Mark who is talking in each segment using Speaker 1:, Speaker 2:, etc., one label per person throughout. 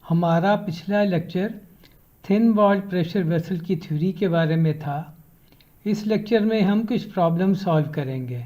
Speaker 1: हमारा पिछला lecture thin walled pressure vessel की थ्योरी के बारे में था। इस लेक्चर में हम कुछ प्रॉब्लम सॉल्व करेंगे।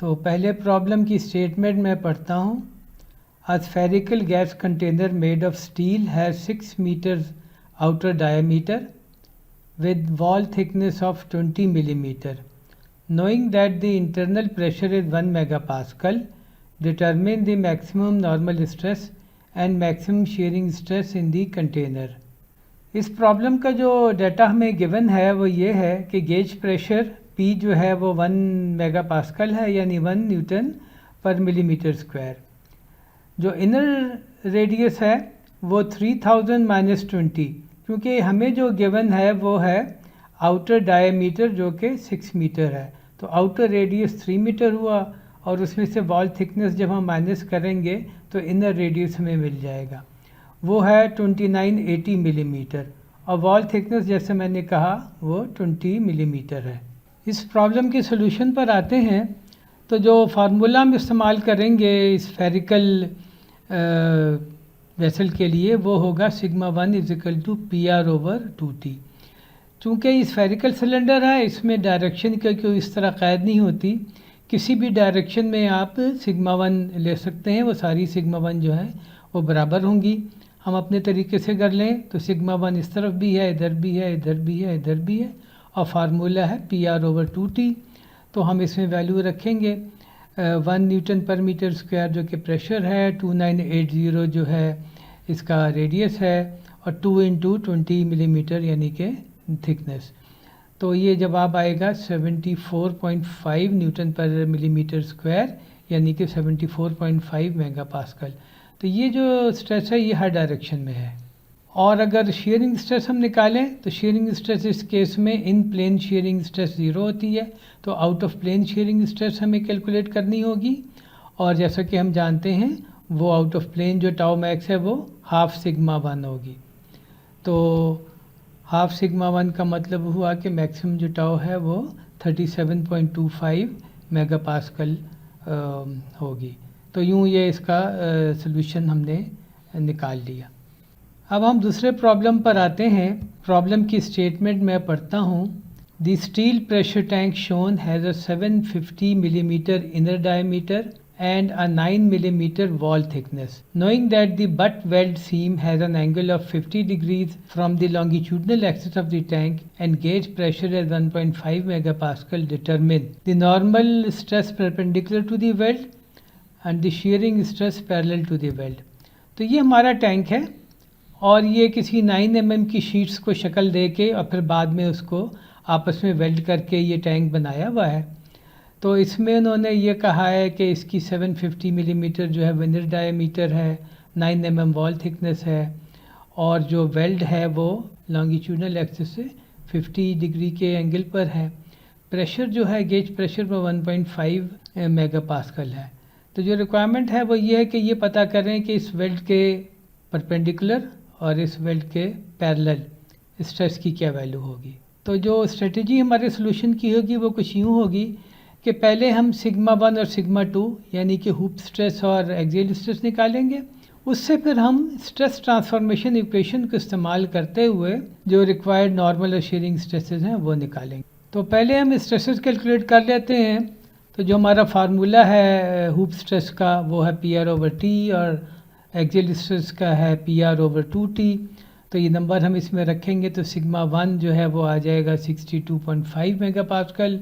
Speaker 1: तो पहले प्रॉब्लम की स्टेटमेंट मैं पढ़ता हूँ। A spherical gas container made of steel has 6 meters outer diameter with wall thickness of 20 millimeter. Knowing that the internal pressure is 1 megapascal, determine the maximum normal stress and maximum shearing stress in the container. इस problem का जो data हमें given है वो ये है कि gauge pressure P जो है वो 1 मेगापास्कल है, यानी 1 न्यूटन पर मिलीमीटर स्क्वायर। जो इनर रेडियस है वो 3000 माइनस 20, क्योंकि हमें जो गिवन है वो है आउटर डायमीटर जो कि 6 मीटर है। तो आउटर रेडियस 3 मीटर हुआ और उसमें से वॉल थिकनेस जब हम माइनस करेंगे तो इनर रेडियस हमें मिल जाएगा, वो है 2980 मिलीमीटर, और वॉल थिकनेस जैसे मैंने कहा वो 20 मिलीमीटर है। इस प्रॉब्लम के सॉल्यूशन पर आते हैं। तो जो फार्मूला हम इस्तेमाल करेंगे स्फेरिकल वेसल के लिए वो होगा सिग्मा 1 इजिकल टू PR/2T। चूँकि ये स्फेरिकल सिलेंडर है, इसमें डायरेक्शन का कोई इस तरह क़ैद नहीं होती, किसी भी डायरेक्शन में आप सिग्मा 1 ले सकते हैं, वो सारी सिग्मा 1 जो है वो बराबर होंगी। हम अपने तरीके से कर लें तो सिग्मा 1 इस तरफ भी है, इधर भी है, इधर भी है, इधर भी है, और फार्मूला है PR/2T। तो हम इसमें वैल्यू रखेंगे 1 न्यूटन पर मीटर स्क्वायर जो कि प्रेशर है, 2980 जो है इसका रेडियस है, और 2 × 20 मिलीमीटर यानी कि थिकनेस। तो ये जवाब आएगा 74.5 न्यूटन पर मिलीमीटर स्क्वायर, यानी कि 74.5 मेगापास्कल। तो ये जो स्ट्रेस है ये हर डायरेक्शन में है। और अगर शेयरिंग स्ट्रेस हम निकालें तो शेयरिंग स्ट्रेस इस केस में इन प्लेन शेयरिंग स्ट्रेस 0 होती है, तो out of plane shearing stress हमें कैलकुलेट करनी होगी। और जैसा कि हम जानते हैं वो आउट ऑफ प्लेन जो टाउ मैक्स है वो हाफ सिग्मा 1 होगी। तो हाफ सिग्मा 1 का मतलब हुआ कि मैक्सिमम जो टाउ है वो 37.25 मेगापास्कल होगी। तो यूँ ये इसका सॉल्यूशन हमने निकाल लिया। अब हम दूसरे प्रॉब्लम पर आते हैं। प्रॉब्लम की स्टेटमेंट मैं पढ़ता हूँ। The steel pressure tank shown has a 750 millimetre inner diameter and a 9 millimeter wall thickness. Knowing that the butt weld seam has an angle of 50 degrees from the longitudinal axis of the tank and gauge pressure as 1.5 megapascal, determine the normal stress perpendicular to the weld and the shearing stress parallel to the weld. तो ये हमारा tank है और ये किसी 9 mm की sheets को शक्ल दे के और फिर बाद में उसको आपस में वेल्ड करके ये टैंक बनाया हुआ है। तो इसमें उन्होंने ये कहा है कि इसकी 750 मिलीमीटर जो है इनर डायमीटर है, 9 mm वॉल थिकनेस है, और जो वेल्ड है वो लॉन्गिट्यूडनल एक्सिस से 50 डिग्री के एंगल पर है। प्रेशर जो है गेज प्रेशर वो 1.5 मेगापास्कल है। तो जो रिक्वायरमेंट है वो ये है कि ये पता करें कि इस वेल्ड के परपेंडिकुलर और इस वेल्ड के पैरेलल स्ट्रेस की क्या वैल्यू होगी। तो जो स्ट्रेटजी हमारे सोल्यूशन की होगी वो कुछ यूँ होगी कि पहले हम सिग्मा 1 और सिग्मा 2 यानी कि हुप स्ट्रेस और एक्सियल स्ट्रेस निकालेंगे। उससे फिर हम स्ट्रेस ट्रांसफॉर्मेशन इक्वेशन को इस्तेमाल करते हुए जो रिक्वायर्ड नॉर्मल और शेयरिंग स्ट्रेसेस हैं वो निकालेंगे। तो पहले हम स्ट्रेसेस कैलकुलेट कर लेते हैं। तो जो हमारा फार्मूला है हुप स्ट्रेस का वो है PR/T और एक्सियल स्ट्रेस का है PR/2T। तो ये नंबर हम इसमें रखेंगे तो सिग्मा 1 जो है वो आ जाएगा 62.5 मेगापास्कल,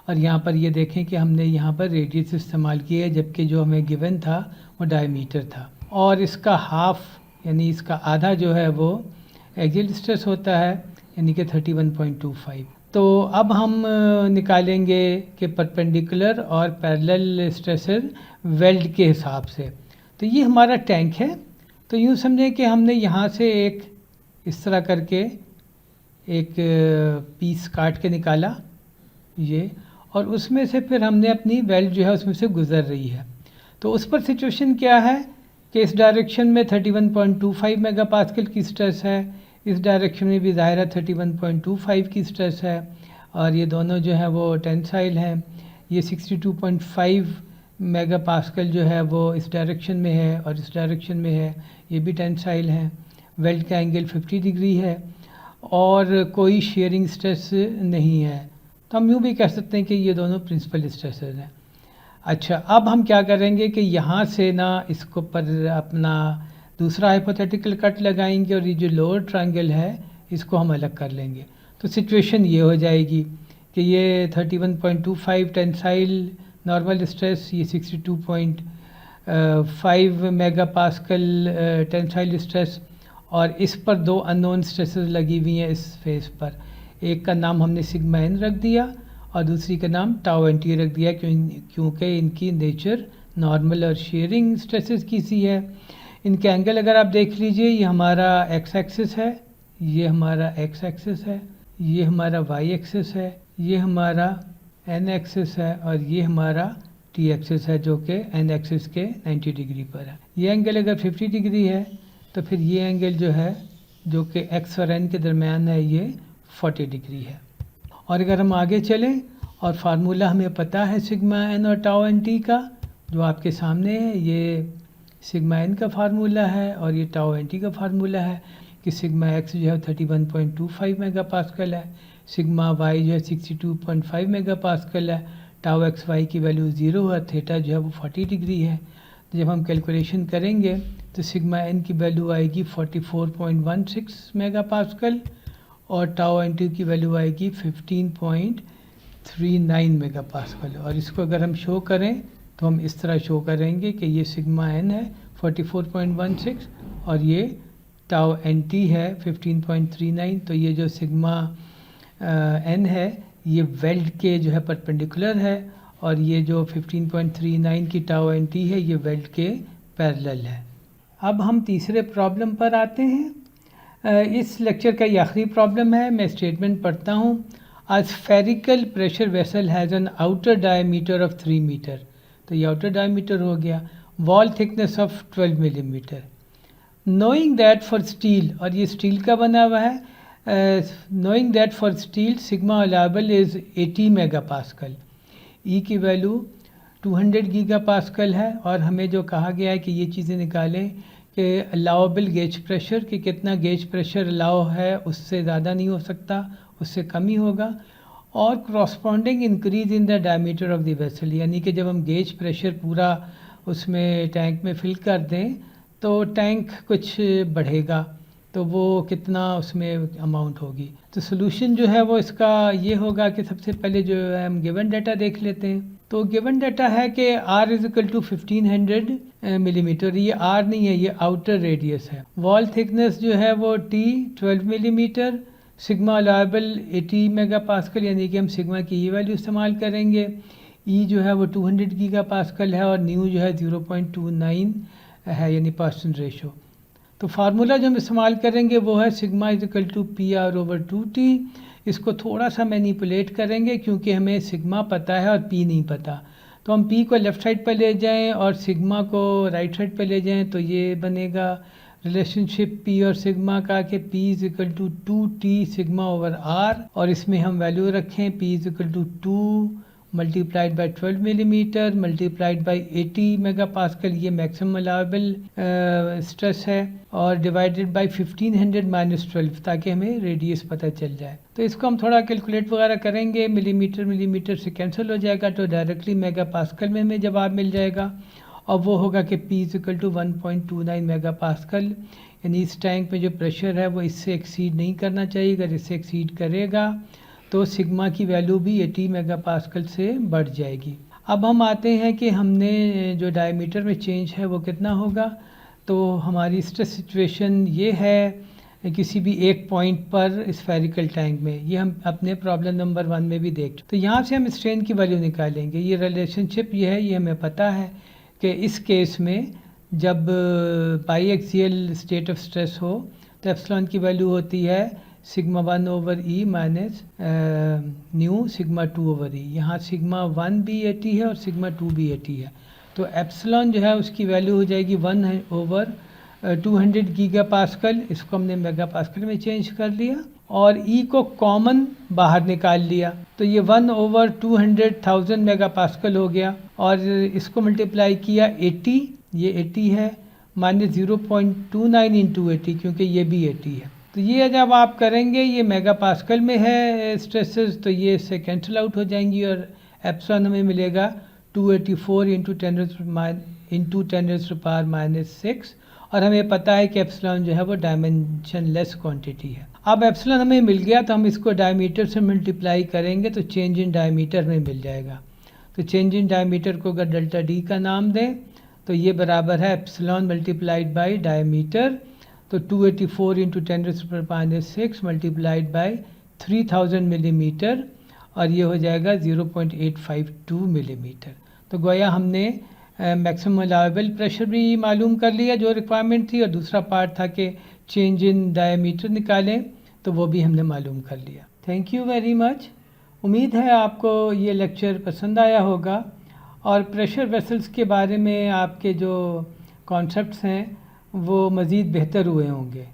Speaker 1: और यहाँ पर ये देखें कि हमने यहाँ पर रेडियस इस्तेमाल किया है जबकि जो हमें गिवन था वो डायमीटर था, और इसका हाफ यानी इसका आधा जो है वो एक्सियल स्ट्रेस होता है यानी कि 31.25। तो अब हम निकालेंगे कि परपेंडिकुलर और पैरेलल स्ट्रेसेस वेल्ड के हिसाब से। तो ये हमारा टैंक है। तो यूँ समझें कि हमने यहाँ से एक इस तरह करके एक पीस काट के निकाला ये, और उसमें से फिर हमने अपनी वेल्ड जो है उसमें से गुज़र रही है। तो उस पर सिचुएशन क्या है कि इस डायरेक्शन में 31.25 मेगापास्कल की स्ट्रेस है, इस डायरेक्शन में भी ज़ाहिर है 31.25 की स्ट्रेस है, और ये दोनों जो है वो टेंसाइल हैं। ये 62.5 मेगापास्कल जो है वो इस डायरेक्शन में है और इस डायरेक्शन में है, ये भी टेंसाइल हैं। वेल्ड का एंगल 50 डिग्री है और कोई शेयरिंग स्ट्रेस नहीं है। तो हम यूँ भी कह सकते हैं कि ये दोनों प्रिंसिपल स्ट्रेसेस हैं। अच्छा, अब हम क्या करेंगे कि यहाँ से ना इसको पर अपना दूसरा हाइपोथेटिकल कट लगाएंगे और ये जो लोअर ट्रायंगल है इसको हम अलग कर लेंगे। तो सिचुएशन ये हो जाएगी कि ये 31.25 टेंसाइल नॉर्मल स्ट्रेस, ये 62.5 मेगा पास्कल टेंसाइल स्ट्रेस, और इस पर दो अननोन स्ट्रेसेस लगी हुई हैं इस फेस पर। एक का नाम हमने सिग्मा एन रख दिया और दूसरी का नाम टाउ एन टी रख दिया क्योंकि इनकी नेचर नॉर्मल और शेयरिंग स्ट्रेसेस की सी है। इनके एंगल अगर आप देख लीजिए, ये हमारा एक्स एक्सिस है, ये हमारा एक्स एक्सिस है, ये हमारा वाई एक्सिस है, ये हमारा एन एक्सिस है और ये हमारा टी एक्सिस है जो कि एन एक्सिस के 90 डिग्री पर है। ये एंगल अगर 50 डिग्री है तो फिर ये एंगल जो है जो कि एक्स और एन के दरमियान है ये 40 डिग्री है। और अगर हम आगे चलें और फार्मूला हमें पता है सिग्मा एन और टाउ एन टी का, जो आपके सामने है, ये सिग्मा एन का फार्मूला है और ये टाउ एन टी का फार्मूला है कि सिग्मा एक्स जो है 31.25 मेगा पास्कल है, सिग्मा वाई जो है 62.5 मेगा पास्कल है, टाउ एक्स वाई की वैल्यू 0 है, थीटा जो है वो 40 डिग्री है। तो जब हम कैलकुलेशन करेंगे तो सिग्मा एन की वैल्यू आएगी 44.16 मेगा पास्कल और टाउ एन टी की वैल्यू आएगी 15.39 मेगा पास्कल। और इसको अगर हम शो करें तो हम इस तरह शो करेंगे कि ये सिग्मा एन है 44.16 और ये टाउ एन टी है 15.39। तो ये जो सिग्मा एन है ये वेल्ड के जो है परपेंडिकुलर है और ये जो 15.39 की टाउ एन टी है ये वेल्ड के पैरेलल है। अब हम तीसरे प्रॉब्लम पर आते हैं। इस लेक्चर का ये आखिरी प्रॉब्लम है। मैं स्टेटमेंट पढ़ता हूँ। A spherical pressure vessel has an outer diameter of 3 metre. तो ये आउटर डायमीटर हो गया। Wall thickness of 12 millimetre. Knowing that for steel, और ये स्टील का बना हुआ है, knowing that for steel sigma allowable is 80 mega pascal, E की वैल्यू 200 गीगा पास्कल है। और हमें जो कहा गया है कि ये चीज़ें निकालें कि अलाउबल गेज प्रेशर, कि कितना गेज प्रेशर अलाउ है, उससे ज़्यादा नहीं हो सकता, उससे कम ही होगा। और corresponding increase in the diameter of the vessel, यानी कि जब हम गेज प्रेशर पूरा उसमें टैंक में फिल कर दें तो टैंक कुछ बढ़ेगा, तो वो कितना उसमें अमाउंट होगी। तो सोल्यूशन जो है वो इसका ये होगा कि सबसे पहले जो है हम गिवन डाटा देख लेते हैं। तो गिवन डाटा है कि R is equal to 1500 millimetre. ये R नहीं है, ये आउटर रेडियस है। वॉल थिकनेस जो है वो T 12 millimetre. Sigma allowable 80 mega pascal, यानी कि हम सिग्मा की ये वैल्यू इस्तेमाल करेंगे। E जो है वो 200 गीगा पास्कल है और न्यू जो है 0.29 है, यानी पर्सन रेशो। तो फार्मूला जो हम इस्तेमाल करेंगे वो है sigma is equal to PR/2T। इसको थोड़ा सा मैनिपुलेट करेंगे क्योंकि हमें सिग्मा पता है और P नहीं पता। तो हम P को लेफ़्ट साइड पर ले जाएं और सिग्मा को राइट साइड पर ले जाएं तो ये बनेगा रिलेशनशिप P और सिग्मा का कि P is equal to 2T sigma over R, और इसमें हम वैल्यू रखें P is equal to 2 multiplied by 12 millimetre multiplied by 80 mega pascal, ये मैक्सिमम अलाउबल स्ट्रेस है, और डिवाइडेड बाई 1500 माइनस 12 ताकि हमें रेडियस पता चल जाए। तो इसको हम थोड़ा कैलकुलेट वगैरह करेंगे, मिलीमीटर मिलीमीटर से कैंसिल हो जाएगा तो डायरेक्टली मेगा पास्कल में हमें जवाब मिल जाएगा। और वो होगा कि P is equal to 1.29 mega pascal, यानी इस टैंक में जो प्रेशर है वो इससे एक्सीड नहीं करना चाहिए। अगर इससे एक्सीड करेगा तो सिग्मा की वैल्यू भी 80 मेगा पास्कल से बढ़ जाएगी। अब हम आते हैं कि हमने जो डायमीटर में चेंज है वो कितना होगा। तो हमारी स्ट्रेस सिचुएशन ये है किसी भी एक पॉइंट पर स्फेरिकल टैंक में, ये हम अपने प्रॉब्लम नंबर 1 में भी देख। तो यहाँ से हम स्ट्रेन की वैल्यू निकालेंगे। ये रिलेशनशिप ये है, ये हमें पता है कि इस केस में जब by axial state of stress हो तो एप्सिलॉन की वैल्यू होती है sigma 1 over E minus new sigma 2 over ई। यहाँ सिग्मा 1 भी 80 है और सिग्मा 2 भी 80 है। तो एप्सिलॉन जो है उसकी वैल्यू हो जाएगी 1 ओवर 200 गीगा पास्कल। इसको हमने मेगा पास्कल में चेंज कर लिया और ई को कॉमन बाहर निकाल लिया, तो ये 1 ओवर 200,000 मेगा पास्कल हो गया। और इसको मल्टीप्लाई किया 80, ये 80 है, माइनस 0.29 इंटू 80, क्योंकि ये भी 80 है। तो ये जब आप करेंगे, ये मेगा पास्कल में है स्ट्रेसेस, तो ये इससे कैंसिल आउट हो जाएंगी और एप्सिलॉन हमें मिलेगा 284 इंटू 10⁻⁻⁶, और हमें पता है कि एप्सिलॉन जो है वो डायमेंशन लेस क्वांटिटी है। अब एप्सिलॉन हमें मिल गया तो हम इसको डायमीटर से मल्टीप्लाई करेंगे तो चेंज इन डायमीटर में मिल जाएगा। तो चेंज इन डायमीटर को अगर डेल्टा डी का नाम दें तो ये बराबर है एप्सिलॉन मल्टीप्लाइड बाई डायमीटर, तो 284 इंटू 10⁻⁶ मल्टीप्लाइड बाई 3000 मिलीमीटर, और ये हो जाएगा 0.852 मिलीमीटर। तो गोया हमने मैक्सिमम अलाउएबल प्रेशर भी मालूम कर लिया जो रिक्वायरमेंट थी, और दूसरा पार्ट था कि चेंज इन डायमीटर निकालें, तो वो भी हमने मालूम कर लिया। Thank you very much. उम्मीद है आपको ये लेक्चर पसंद आया होगा और प्रेशर वेसल्स के बारे में आपके जो कॉन्सेप्ट्स हैं वो मज़ीद बेहतर हुए होंगे।